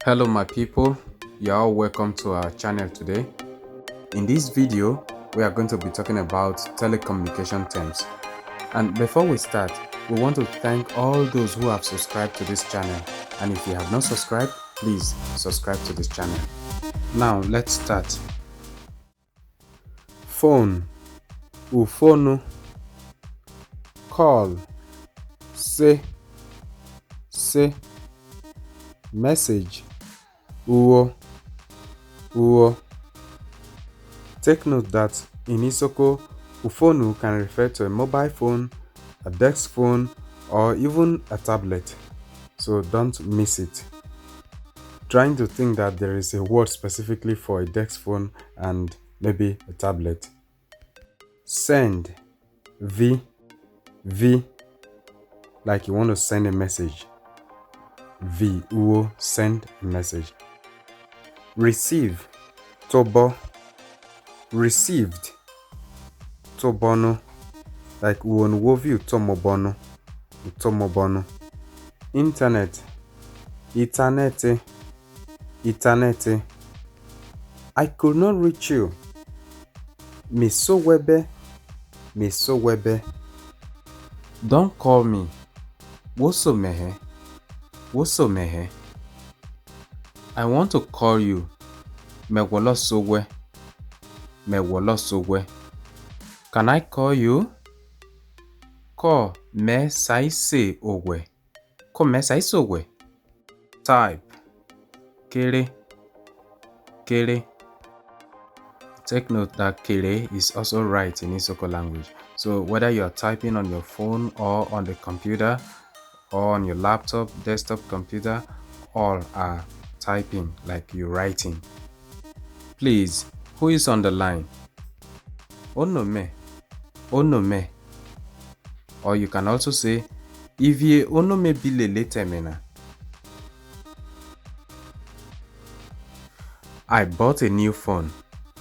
Hello my people, you're all welcome to our channel today. In this video, we are going to be talking about telecommunication terms. And before we start, we want to thank all those who have subscribed to this channel. And if you have not subscribed, please subscribe to this channel. Now let's start. Phone, ufonu. Call, say. Message, uwo. Take note that in Isoko, ufonu can refer to a mobile phone, a desk phone, or even a tablet. So don't miss it. Trying to think that there is a word specifically for a desk phone and maybe a tablet. Send, v, like you want to send a message. V, uwo, send a message. Receive, tobo, received, tobono, like uwon wovi utomobono. Internet, eternete. I could not reach you. Misowebe. Don't call me. Wosomehe. I want to call you. Mewolosogwe. Can I call you? Call me saise ogwe. Type. Kere. Take note that kere is also right in Isoko language. So whether you are typing on your phone or on the computer or on your laptop, desktop computer, all are typing like you're writing. Please, who is on the line? Onome. Or you can also say, Ivie onome bilele temena. I bought a new phone.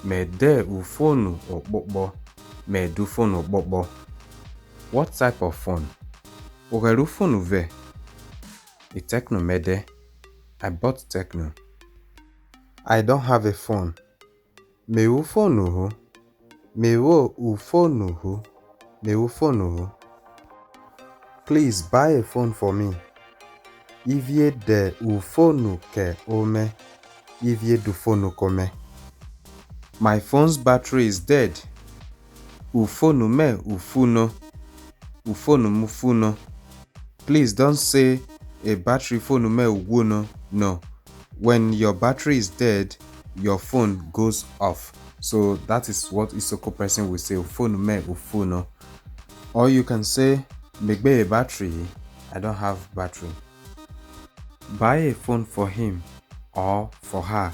Mede ufonu okpokpo. Medu phone okpokpo. What type of phone? Ogeru phone ve. A Techno mede. I bought Techno. I don't have a phone. Me ufonu hu. Please buy a phone for me. Ivie de ufonu ke ome. Ivie du phonu kome. My phone's battery is dead. Ufonu me ufuno. Ufonu mufuno. Please don't say a battery phone me uwuno. No. When your battery is dead, your phone goes off. So that is what Isoko person will say, ufonu me ufuno. Or you can say, megbe a battery. I don't have battery. Buy a phone for him or for her.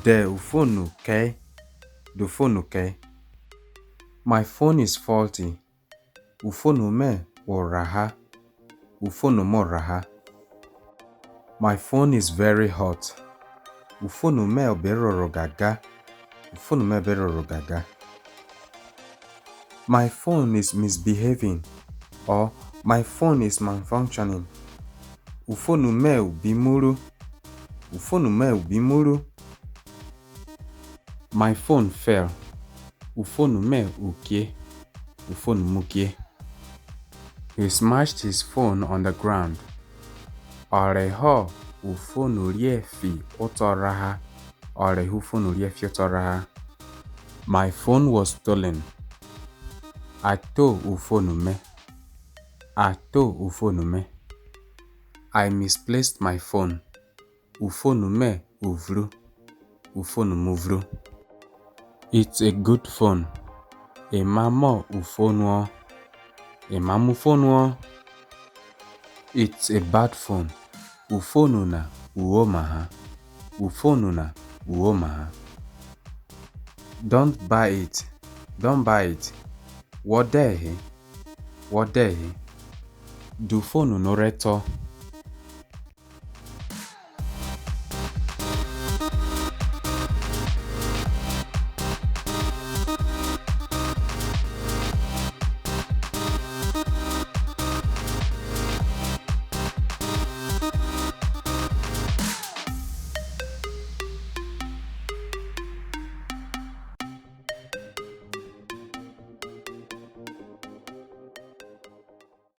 De ufonu ke. Du phonu ke. My phone is faulty. Ufonu me oraha. Ufonu mo raha. My phone is very hot. Ufonu me oberoro gaga. Ufonu me oberoro gaga. My phone is misbehaving. Or my phone is malfunctioning. Ufonu me ubimuru. My phone fell. Ufonu me ukie. Ufonu mukie. He smashed his phone on the ground. Oreho ufonu riefi otoraha. Orehu phonu riefi otoraha. My phone was stolen. Ato ufonu me. I misplaced my phone. Ufonu me uvru. Ufonu muvru. It's a good phone. Emamo ufonuo. Emamu phone. It's a bad phone. Ufonu na uomaha. Don't buy it. Wodehi. Du phone no reto.